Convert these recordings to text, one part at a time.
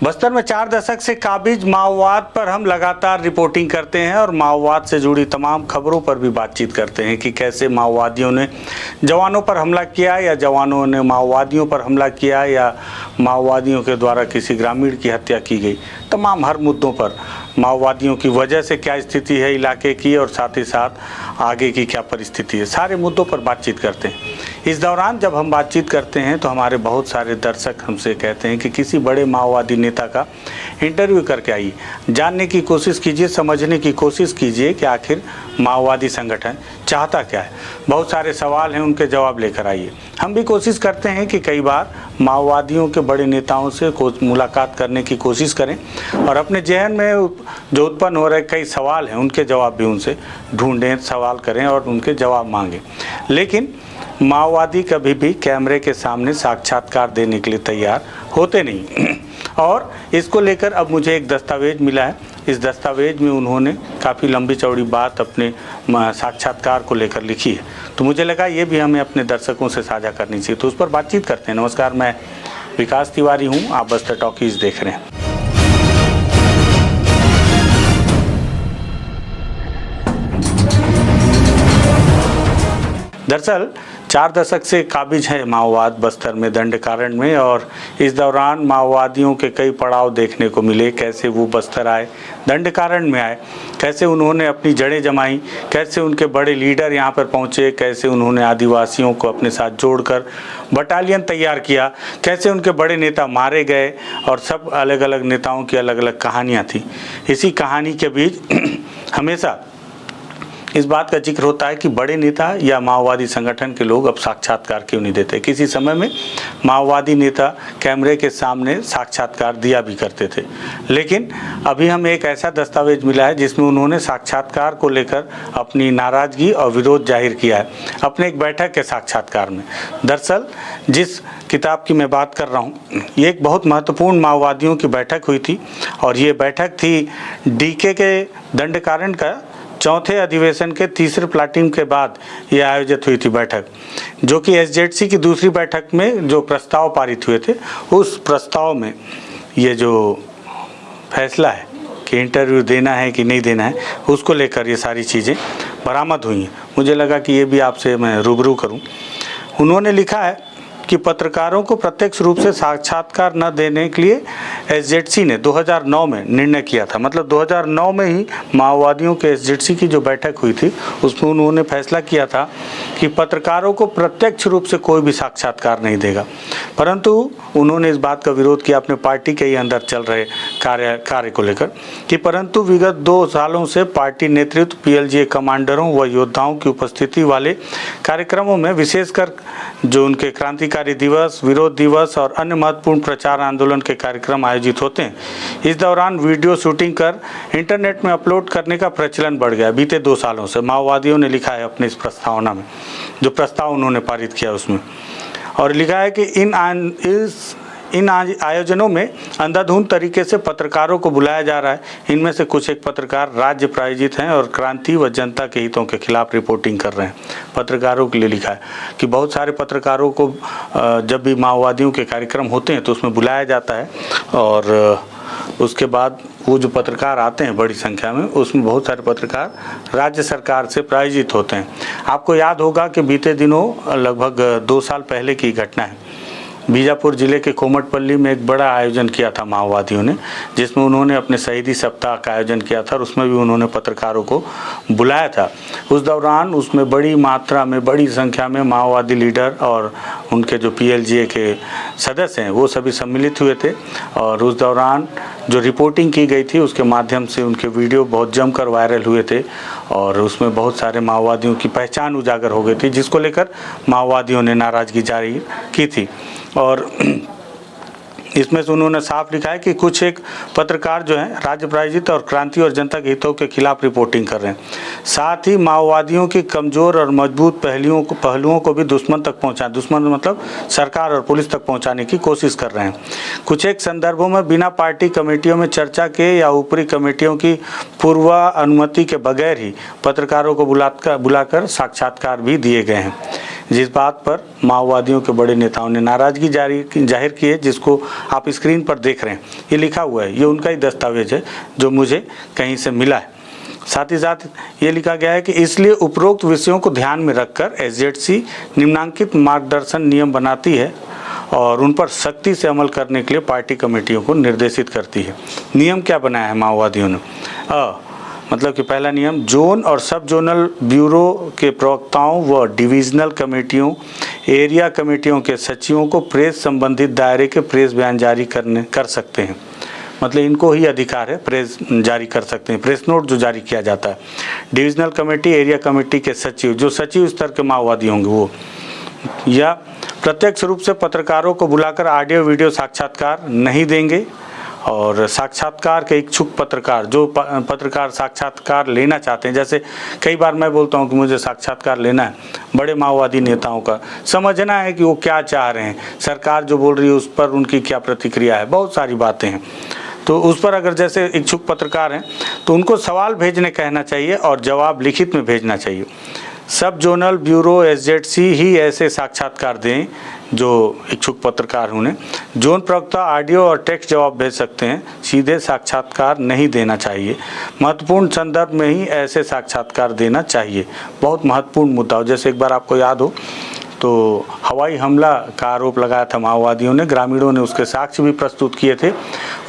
बस्तर में 4 दशक से काबिज माओवाद पर हम लगातार रिपोर्टिंग करते हैं और माओवाद से जुड़ी तमाम खबरों पर भी बातचीत करते हैं कि कैसे माओवादियों ने जवानों पर हमला किया या जवानों ने माओवादियों पर हमला किया या माओवादियों के द्वारा किसी ग्रामीण की हत्या की गई। तमाम हर मुद्दों पर माओवादियों की वजह से क्या स्थिति है इलाके की और साथ ही साथ आगे की क्या परिस्थिति है, सारे मुद्दों पर बातचीत करते हैं। इस दौरान जब हम बातचीत करते हैं तो हमारे बहुत सारे दर्शक हमसे कहते हैं कि किसी बड़े माओवादी नेता का इंटरव्यू करके आइए, जानने की कोशिश कीजिए, समझने की कोशिश कीजिए कि आखिर माओवादी संगठन चाहता क्या है। बहुत सारे सवाल हैं, उनके जवाब लेकर आइए। हम भी कोशिश करते हैं कि कई बार माओवादियों के बड़े नेताओं से मुलाकात करने की कोशिश करें और अपने जहन में जो उत्पन्न हो रहे कई सवाल हैं उनके जवाब भी उनसे ढूंढें, सवाल करें और उनके जवाब मांगें। लेकिन माओवादी कभी भी कैमरे के सामने साक्षात्कार देने के लिए तैयार होते नहीं और इसको लेकर अब मुझे एक दस्तावेज मिला है। इस दस्तावेज में उन्होंने काफ़ी लंबी चौड़ी बात अपने साक्षात्कार को लेकर लिखी है, तो मुझे लगा ये भी हमें अपने दर्शकों से साझा करनी चाहिए, तो उस पर बातचीत करते हैं। नमस्कार, मैं विकास तिवारी हूँ, आप बस्तर टॉकीज देख रहे हैं। दरअसल 4 दशक से काबिज है माओवाद बस्तर में दंडकारण्य में और इस दौरान माओवादियों के कई पड़ाव देखने को मिले। कैसे वो बस्तर आए, दंडकारण्य में आए, कैसे उन्होंने अपनी जड़ें जमाई, कैसे उनके बड़े लीडर यहाँ पर पहुँचे, कैसे उन्होंने आदिवासियों को अपने साथ जोड़कर बटालियन तैयार किया, कैसे उनके बड़े नेता मारे गए और सब अलग अलग नेताओं की अलग अलग कहानियाँ थी। इसी कहानी के बीच हमेशा इस बात का जिक्र होता है कि बड़े नेता या माओवादी संगठन के लोग अब साक्षात्कार क्यों नहीं देते। किसी समय में माओवादी नेता कैमरे के सामने साक्षात्कार दिया भी करते थे, लेकिन अभी हमें एक ऐसा दस्तावेज मिला है जिसमें उन्होंने साक्षात्कार को लेकर अपनी नाराज़गी और विरोध जाहिर किया है अपने एक बैठक के साक्षात्कार में। दरअसल जिस किताब की मैं बात कर रहा हूँ, ये एक बहुत महत्वपूर्ण माओवादियों की बैठक हुई थी और ये बैठक थी डीके के दंडकारण्य का चौथे अधिवेशन के तीसरे प्लाटून के बाद ये आयोजित हुई थी बैठक, जो कि एसजेडसी की दूसरी बैठक में जो प्रस्ताव पारित हुए थे, उस प्रस्ताव में ये जो फैसला है कि इंटरव्यू देना है कि नहीं देना है, उसको लेकर ये सारी चीज़ें बरामद हुई हैं। मुझे लगा कि ये भी आपसे मैं रूबरू करूं। उन्होंने लिखा है कि पत्रकारों को प्रत्यक्ष रूप से साक्षात्कार न देने के लिए एसजेडसी ने 2009 में निर्णय किया था। मतलब 2009 में ही माओवादियों के एसजेडसी की जो बैठक हुई थी उसमें उन्होंने फैसला किया था कि पत्रकारों को प्रत्यक्ष रूप से कोई भी साक्षात्कार नहीं देगा, परंतु उन्होंने इस बात का विरोध किया अपने पार्टी के ही अंदर चल रहे कार्य को लेकर कि परंतु विगत 2 सालों से पार्टी नेतृत्व पीएलजीए कमांडरों व योद्धाओं की उपस्थिति वाले कार्यक्रमों में, विशेषकर जो उनके क्रांतिकारी दिवस, विरोध दिवस और अन्य महत्वपूर्ण प्रचार आंदोलन के कार्यक्रम आयोजित होते हैं, इस दौरान वीडियो शूटिंग कर इंटरनेट में अपलोड करने का प्रचलन बढ़ गया बीते 2 सालों से। माओवादियों ने लिखा है अपने इस प्रस्तावना में, जो प्रस्ताव उन्होंने पारित किया उसमें, और लिखा है कि इन आयोजनों में अंधाधुंध तरीके से पत्रकारों को बुलाया जा रहा है। इनमें से कुछ एक पत्रकार राज्य प्रायोजित हैं और क्रांति व जनता के हितों के खिलाफ रिपोर्टिंग कर रहे हैं। पत्रकारों के लिए लिखा है कि बहुत सारे पत्रकारों को जब भी माओवादियों के कार्यक्रम होते हैं तो उसमें बुलाया जाता है और उसके बाद वो जो पत्रकार आते हैं बड़ी संख्या में, उसमें बहुत सारे पत्रकार राज्य सरकार से प्रायोजित होते हैं। आपको याद होगा कि बीते दिनों लगभग 2 साल पहले की घटना है, बीजापुर जिले के कोमटपल्ली में एक बड़ा आयोजन किया था माओवादियों ने, जिसमें उन्होंने अपने शहीदी सप्ताह का आयोजन किया था और उसमें भी उन्होंने पत्रकारों को बुलाया था। उस दौरान उसमें बड़ी मात्रा में, बड़ी संख्या में माओवादी लीडर और उनके जो पीएलजीए के सदस्य हैं वो सभी सम्मिलित हुए थे और उस दौरान जो रिपोर्टिंग की गई थी उसके माध्यम से उनके वीडियो बहुत जमकर वायरल हुए थे और उसमें बहुत सारे माओवादियों की पहचान उजागर हो गई थी, जिसको लेकर माओवादियों ने नाराज़गी जारी की थी। और इसमें से उन्होंने साफ लिखा है कि कुछ एक पत्रकार जो हैं राज्य प्रायोजित और क्रांति और जनता के हितों के खिलाफ रिपोर्टिंग कर रहे हैं, साथ ही माओवादियों की कमज़ोर और मजबूत पहलुओं को भी दुश्मन तक पहुंचा, दुश्मन मतलब सरकार और पुलिस तक पहुंचाने की कोशिश कर रहे हैं। कुछ एक संदर्भों में बिना पार्टी कमेटियों में चर्चा के या ऊपरी कमेटियों की पूर्व अनुमति के बगैर ही पत्रकारों को बुलाकर साक्षात्कार भी दिए गए हैं। जिस बात पर माओवादियों के बड़े नेताओं ने नाराज़गी जाहिर की है, जिसको आप स्क्रीन पर देख रहे हैं। ये लिखा हुआ है, ये उनका ही दस्तावेज है जो मुझे कहीं से मिला है। साथ ही साथ ये लिखा गया है कि इसलिए उपरोक्त विषयों को ध्यान में रखकर एसजेडसी निम्नांकित मार्गदर्शन नियम बनाती है और उन पर सख्ती से अमल करने के लिए पार्टी कमेटियों को निर्देशित करती है। नियम क्या बनाया है माओवादियों ने? मतलब कि पहला नियम, जोन और सब जोनल ब्यूरो के प्रवक्ताओं व डिविजनल कमेटियों, एरिया कमेटियों के सचिवों को प्रेस संबंधित दायरे के प्रेस बयान जारी कर सकते हैं। मतलब इनको ही अधिकार है, प्रेस जारी कर सकते हैं, प्रेस नोट जो जारी किया जाता है। डिविजनल कमेटी, एरिया कमेटी के सचिव, जो सचिव स्तर के माओवादी होंगे वो, या प्रत्यक्ष रूप से पत्रकारों को बुलाकर ऑडियो वीडियो साक्षात्कार नहीं देंगे। और साक्षात्कार के इच्छुक पत्रकार, जो पत्रकार साक्षात्कार लेना चाहते हैं, जैसे कई बार मैं बोलता हूं कि मुझे साक्षात्कार लेना है, बड़े माओवादी नेताओं का समझना है कि वो क्या चाह रहे हैं, सरकार जो बोल रही है उस पर उनकी क्या प्रतिक्रिया है, बहुत सारी बातें हैं। तो उस पर अगर जैसे इच्छुक पत्रकार हैं तो उनको सवाल भेजने कहना चाहिए और जवाब लिखित में भेजना चाहिए। सब जोनल ब्यूरो एसजेडसी ही ऐसे साक्षात्कार दें जो इच्छुक पत्रकार उन्हें। जोन प्रवक्ता ऑडियो और टेक्स्ट जवाब भेज सकते हैं, सीधे साक्षात्कार नहीं देना चाहिए। महत्वपूर्ण संदर्भ में ही ऐसे साक्षात्कार देना चाहिए। बहुत महत्वपूर्ण मुद्दा हो, जैसे एक बार आपको याद हो तो हवाई हमला का आरोप लगाया था माओवादियों ने, ग्रामीणों ने उसके साक्ष्य भी प्रस्तुत किए थे।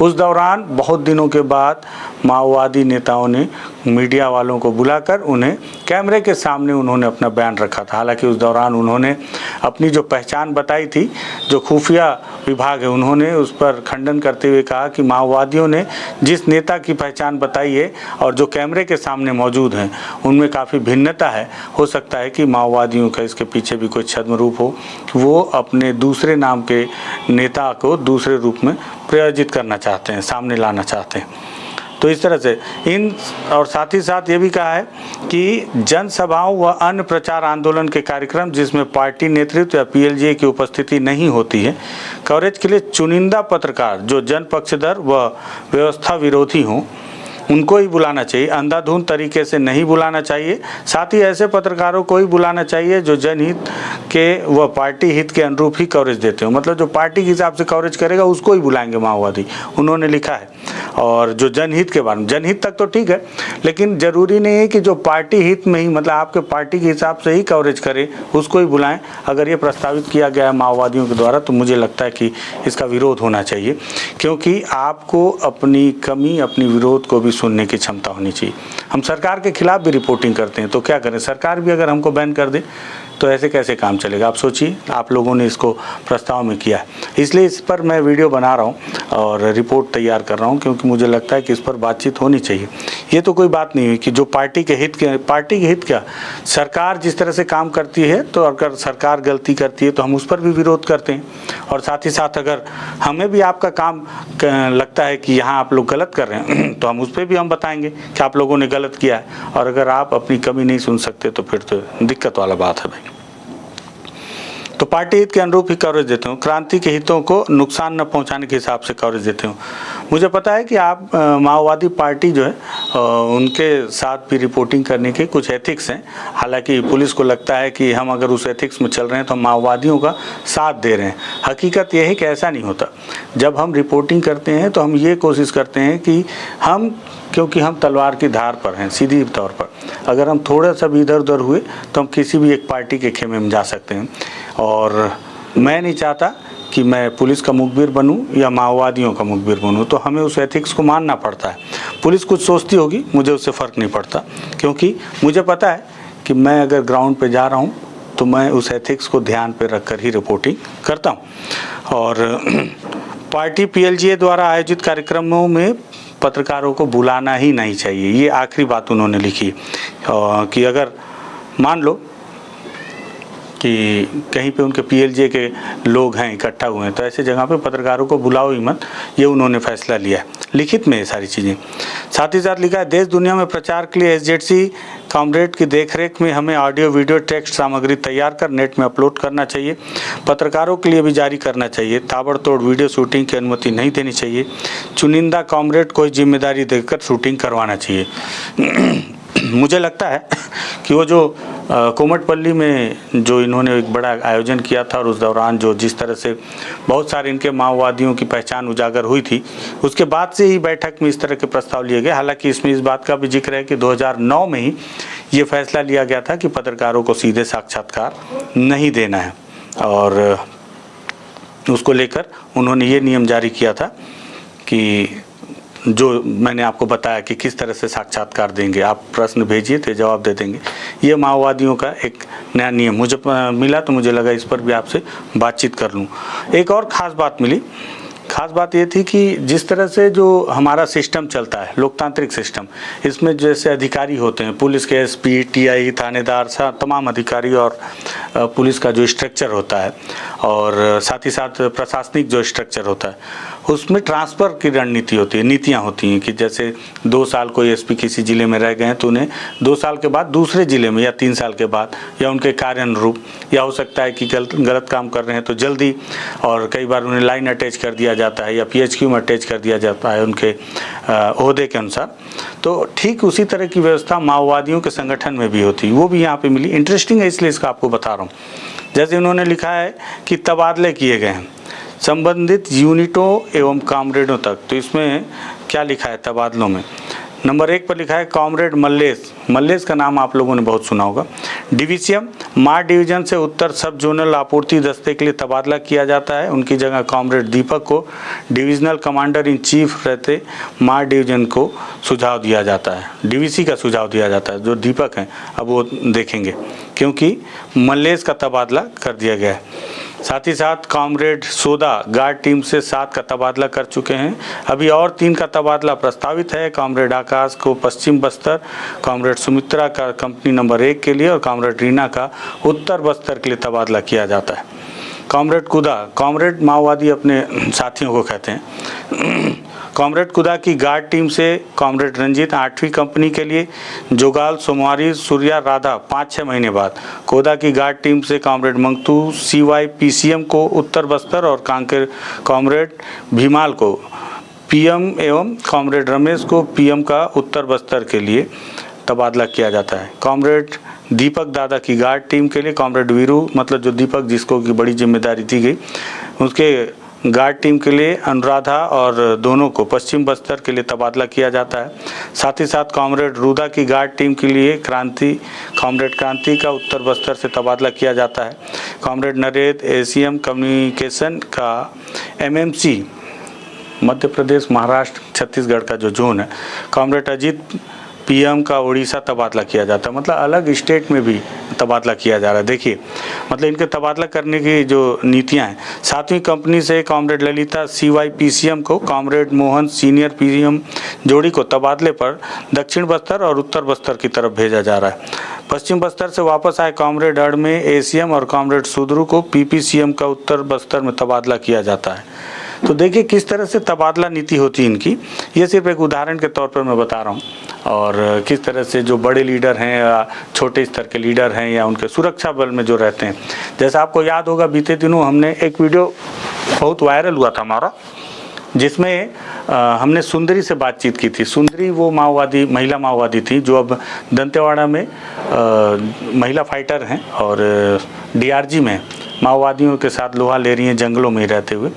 उस दौरान बहुत दिनों के बाद माओवादी नेताओं ने मीडिया वालों को बुलाकर उन्हें कैमरे के सामने उन्होंने अपना बयान रखा था। हालांकि उस दौरान उन्होंने अपनी जो पहचान बताई थी, जो खुफिया विभाग है, उन्होंने उस पर खंडन करते हुए कहा कि माओवादियों ने जिस नेता की पहचान बताई है और जो कैमरे के सामने मौजूद हैं उनमें काफ़ी भिन्नता है। हो सकता है कि माओवादियों का इसके पीछे भी कोई छद्म रूप हो, वो अपने दूसरे नाम के नेता को दूसरे रूप में प्रायोजित करना चाहते हैं, सामने लाना चाहते हैं। तो इस तरह से इन, और साथ ही साथ ये भी कहा है कि जनसभाओं व अन्य प्रचार आंदोलन के कार्यक्रम जिसमें पार्टी नेतृत्व या पीएलजीए की उपस्थिति नहीं होती है, कवरेज के लिए चुनिंदा पत्रकार जो जन पक्षधर व व्यवस्था विरोधी हों उनको ही बुलाना चाहिए, अंधाधुंध तरीके से नहीं बुलाना चाहिए। साथ ही ऐसे पत्रकारों को ही बुलाना चाहिए जो जनहित के व पार्टी हित के अनुरूप ही कवरेज देते हो। मतलब जो पार्टी के हिसाब से कवरेज करेगा उसको ही बुलाएंगे माओवादी, उन्होंने लिखा है। और जो जनहित के बारे में, जनहित तक तो ठीक है, लेकिन ज़रूरी नहीं है कि जो पार्टी हित में ही, मतलब आपके पार्टी के हिसाब से ही कवरेज करे उसको ही बुलाएं। अगर ये प्रस्तावित किया गया है माओवादियों के द्वारा तो मुझे लगता है कि इसका विरोध होना चाहिए, क्योंकि आपको अपनी कमी, अपनी विरोध को भी सुनने की क्षमता होनी चाहिए। हम सरकार के खिलाफ भी रिपोर्टिंग करते हैं तो क्या करें, सरकार भी अगर हमको बैन कर दे तो ऐसे कैसे काम चलेगा? आप सोचिए, आप लोगों ने इसको प्रस्ताव में किया है, इसलिए इस पर मैं वीडियो बना रहा हूँ और रिपोर्ट तैयार कर रहा हूँ, क्योंकि मुझे लगता है कि इस पर बातचीत होनी चाहिए। ये तो कोई बात नहीं हुई कि जो पार्टी के हित क्या, सरकार जिस तरह से काम करती है, तो अगर सरकार गलती करती है तो हम उस पर भी विरोध करते हैं। और साथ ही साथ अगर हमें भी आपका काम लगता है कि यहाँ आप लोग गलत कर रहे हैं तो हम उस पर भी हम बताएंगे कि आप लोगों ने गलत किया है। और अगर आप अपनी कमी नहीं सुन सकते तो फिर तो दिक्कत वाला बात है भाई। तो पार्टी हित के अनुरूप ही कवरेज देते हूँ, क्रांति के हितों को नुकसान न पहुँचाने के हिसाब से कवरेज देते हूँ। मुझे पता है कि आप माओवादी पार्टी जो है उनके साथ भी रिपोर्टिंग करने के कुछ एथिक्स हैं। हालांकि पुलिस को लगता है कि हम अगर उस एथिक्स में चल रहे हैं तो हम माओवादियों का साथ दे रहे हैं। हकीकत यह है कि ऐसा नहीं होता। जब हम रिपोर्टिंग करते हैं तो हम ये कोशिश करते हैं कि क्योंकि हम तलवार की धार पर हैं, सीधी तौर पर अगर हम थोड़ा सा भी इधर उधर हुए तो हम किसी भी एक पार्टी के खेमे में जा सकते हैं। और मैं नहीं चाहता कि मैं पुलिस का मुखबिर बनूं या माओवादियों का मुखबिर बनूं, तो हमें उस एथिक्स को मानना पड़ता है। पुलिस कुछ सोचती होगी, मुझे उससे फ़र्क नहीं पड़ता, क्योंकि मुझे पता है कि मैं अगर ग्राउंड पे जा रहा हूं तो मैं उस एथिक्स को ध्यान पे रखकर ही रिपोर्टिंग करता हूं। और पार्टी पीएलजीए द्वारा आयोजित कार्यक्रमों में पत्रकारों को बुलाना ही नहीं चाहिए, ये आखिरी बात उन्होंने लिखी कि अगर मान लो कि कहीं पे उनके पीएलजे के लोग हैं, इकट्ठा हुए हैं, तो ऐसे जगह पे पत्रकारों को बुलाओ ही मत, ये उन्होंने फैसला लिया है। लिखित में ये सारी चीज़ें। साथ ही साथ लिखा है, देश दुनिया में प्रचार के लिए एसजेडसी कॉमरेड की देखरेख में हमें ऑडियो वीडियो टेक्स्ट सामग्री तैयार कर नेट में अपलोड करना चाहिए। पत्रकारों के लिए भी जारी करना चाहिए। ताबड़तोड़ वीडियो शूटिंग की अनुमति नहीं देनी चाहिए। चुनिंदा कॉमरेड को जिम्मेदारी देकर शूटिंग करवाना चाहिए। मुझे लगता है कि वो जो कोमटपल्ली में जो इन्होंने एक बड़ा आयोजन किया था और उस दौरान जो जिस तरह से बहुत सारे इनके माओवादियों की पहचान उजागर हुई थी, उसके बाद से ही बैठक में इस तरह के प्रस्ताव लिए गए। हालांकि इसमें इस बात का भी जिक्र है कि 2009 में ही ये फैसला लिया गया था कि पत्रकारों को सीधे साक्षात्कार नहीं देना है, और उसको लेकर उन्होंने ये नियम जारी किया था कि जो मैंने आपको बताया कि किस तरह से साक्षात्कार देंगे, आप प्रश्न भेजिए तो जवाब दे देंगे। ये माओवादियों का एक नया नियम मुझे मिला, तो मुझे लगा इस पर भी आपसे बातचीत कर लूँ। एक और ख़ास बात मिली, खास बात ये थी कि जिस तरह से जो हमारा सिस्टम चलता है, लोकतांत्रिक सिस्टम, इसमें जैसे अधिकारी होते हैं, पुलिस के एसपी, टीआई, थानेदार, तमाम अधिकारी और पुलिस का जो स्ट्रक्चर होता है और साथ ही साथ प्रशासनिक जो स्ट्रक्चर होता है, उसमें ट्रांसफ़र की रणनीति होती है, नीतियाँ होती हैं कि जैसे 2 साल कोई एसपी किसी ज़िले में रह गए हैं तो उन्हें 2 साल के बाद दूसरे ज़िले में, या 3 साल के बाद, या उनके कार्य अनुरूप, या हो सकता है कि गलत काम कर रहे हैं तो जल्दी, और कई बार उन्हें लाइन अटैच कर दिया जाता है या पीएचक्यू में अटैच कर दिया जाता है उनके ओहदे के अनुसार। तो ठीक उसी तरह की व्यवस्था माओवादियों के संगठन में भी होती है, वो भी यहाँ पे मिली। इंटरेस्टिंग है इसलिए इसका आपको बता रहा हूँ। जैसे उन्होंने लिखा है कि तबादले किए गए हैं संबंधित यूनिटों एवं कामरेडों तक। तो इसमें क्या लिखा है तबादलों में? नंबर 1 पर लिखा है कॉमरेड मल्लेश का नाम आप लोगों ने बहुत सुना होगा। डिवीसीएम मार डिवीजन से उत्तर सब जोनल आपूर्ति दस्ते के लिए तबादला किया जाता है। उनकी जगह कॉमरेड दीपक को डिविजनल कमांडर इन चीफ रहते मार डिवीजन को सुझाव दिया जाता है, डीवीसी का सुझाव दिया जाता है। जो दीपक हैं अब वो देखेंगे, क्योंकि मल्लेश का तबादला कर दिया गया है। साथ ही साथ कॉमरेड सोदा गार्ड टीम से 7 का तबादला कर चुके हैं। अभी और 3 का तबादला प्रस्तावित है। कॉमरेड आकाश को पश्चिम बस्तर, कॉमरेड सुमित्रा का कंपनी नंबर 1 के लिए और कॉमरेड रीना का उत्तर बस्तर के लिए तबादला किया जाता है। कॉमरेड कुदा, कॉमरेड माओवादी अपने साथियों को कहते हैं। कॉमरेड कुदा की गार्ड टीम से कॉमरेड रंजीत 8वीं कंपनी के लिए, जोगाल सोमवारी सूर्या राधा 5-6 महीने बाद। कोदा की गार्ड टीम से कॉमरेड मंगतू CY PCM को उत्तर बस्तर और कांकेर कॉमरेड भीमाल को PM एवं कॉमरेड रमेश को PM का उत्तर बस्तर के लिए तबादला किया जाता है। कॉमरेड दीपक दादा की गार्ड टीम के लिए कॉमरेड वीरू, मतलब जो दीपक जिसको की बड़ी जिम्मेदारी दी गई, उसके गार्ड टीम के लिए अनुराधा और दोनों को पश्चिम बस्तर के लिए तबादला किया जाता है। साथ ही साथ कॉमरेड रुदा की गार्ड टीम के लिए कॉमरेड क्रांति का उत्तर बस्तर से तबादला किया जाता है। कॉमरेड नरेद ACM कम्युनिकेशन का MMC मध्य प्रदेश, महाराष्ट्र, छत्तीसगढ़ का जो जोन है, कॉमरेड अजीत PM का उड़ीसा तबादला किया जाता है। मतलब अलग स्टेट में भी तबादला किया जा रहा है। देखिए, मतलब इनके तबादला करने की जो नीतियां हैं। 7वीं कंपनी से कॉमरेड ललिता CY PCM को कॉमरेड मोहन सीनियर PM जोड़ी को तबादले पर दक्षिण बस्तर और उत्तर बस्तर की तरफ भेजा जा रहा है। पश्चिम बस्तर से वापस आए कॉमरेड अड़मे ACM और कॉमरेड सुदरू को PPCM का उत्तर बस्तर में तबादला किया जाता है। तो देखिए किस तरह से तबादला नीति होती है इनकी। ये सिर्फ एक उदाहरण के तौर पर मैं बता रहा हूँ, और किस तरह से जो बड़े लीडर हैं या छोटे स्तर के लीडर हैं या उनके सुरक्षा बल में जो रहते हैं। जैसा आपको याद होगा, बीते दिनों हमने एक वीडियो बहुत वायरल हुआ था हमारा, जिसमें हमने सुंदरी से बातचीत की थी। सुंदरी वो महिला माओवादी थी जो अब दंतेवाड़ा में महिला फाइटर हैं और DRG में माओवादियों के साथ लोहा ले रही हैं, जंगलों में रहते हुए।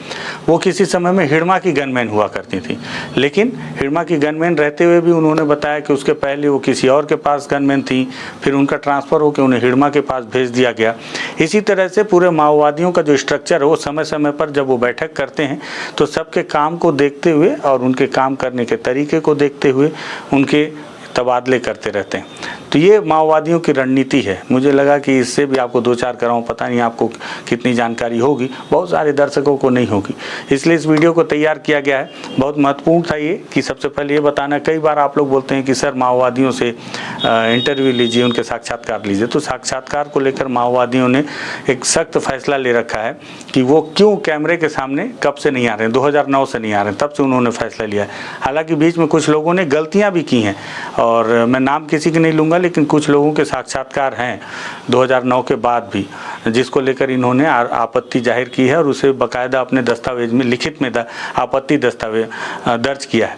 वो किसी समय में हिड़मा की गनमैन हुआ करती थी, लेकिन हिड़मा की गनमैन रहते हुए भी उन्होंने बताया कि उसके पहले वो किसी और के पास गनमैन थी, फिर उनका ट्रांसफ़र होकर उन्हें हिड़मा के पास भेज दिया गया। इसी तरह से पूरे माओवादियों का जो स्ट्रक्चर है, वो समय समय पर जब वो बैठक करते हैं तो सबके काम को देखते हुए और उनके काम करने के तरीके को देखते हुए उनके तबादले करते रहते हैं। तो ये माओवादियों की रणनीति है। मुझे लगा कि इससे भी आपको 2-4 कराऊं, पता नहीं आपको कितनी जानकारी होगी, बहुत सारे दर्शकों को नहीं होगी, इसलिए इस वीडियो को तैयार किया गया है। बहुत महत्वपूर्ण था ये कि सबसे पहले ये बताना, कई बार आप लोग बोलते हैं कि सर माओवादियों से इंटरव्यू लीजिए, उनके साक्षात्कार लीजिए। तो साक्षात्कार को लेकर माओवादियों ने एक सख्त फैसला ले रखा है कि वो क्यों कैमरे के सामने कब से नहीं आ रहे हैं, 2009 से नहीं आ रहे हैं, तब से उन्होंने फैसला लिया है। हालांकि बीच में कुछ लोगों ने गलतियाँ भी की हैं, और मैं नाम किसी की नहीं लूँगा, लेकिन कुछ लोगों के साक्षात्कार हैं 2009 के बाद भी, जिसको लेकर इन्होंने आपत्ति जाहिर की है और उसे बाकायदा अपने दस्तावेज में लिखित में आपत्ति दस्तावेज दर्ज किया है।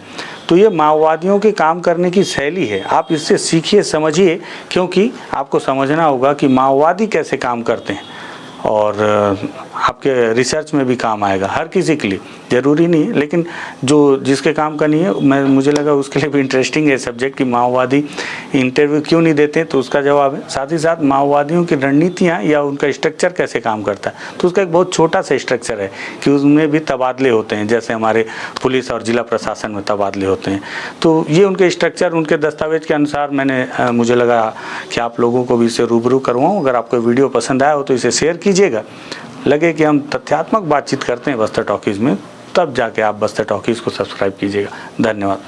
तो ये माओवादियों के काम करने की शैली है, आप इससे सीखिए, समझिए, क्योंकि आपको समझना होगा कि माओवादी कैसे काम करते हैं और आपके रिसर्च में भी काम आएगा। हर किसी के लिए ज़रूरी नहीं है, लेकिन जो जिसके काम का नहीं है, मुझे लगा उसके लिए भी इंटरेस्टिंग है सब्जेक्ट कि माओवादी इंटरव्यू क्यों नहीं देते, तो उसका जवाब है। साथ ही साथ माओवादियों की रणनीतियाँ या उनका स्ट्रक्चर कैसे काम करता है, तो उसका एक बहुत छोटा सा स्ट्रक्चर है कि उसमें भी तबादले होते हैं, जैसे हमारे पुलिस और जिला प्रशासन में तबादले होते हैं। तो ये उनके स्ट्रक्चर, उनके दस्तावेज के अनुसार मैंने मुझे लगा कि आप लोगों को भी इससे रूबरू करवाऊँ। अगर आपको वीडियो पसंद आया हो तो इसे शेयर कीजिएगा। लगे कि हम तथ्यात्मक बातचीत करते हैं बस्तर टॉकीज़ में, तब जाके आप बस्तर टॉकीज़ को सब्सक्राइब कीजिएगा। धन्यवाद।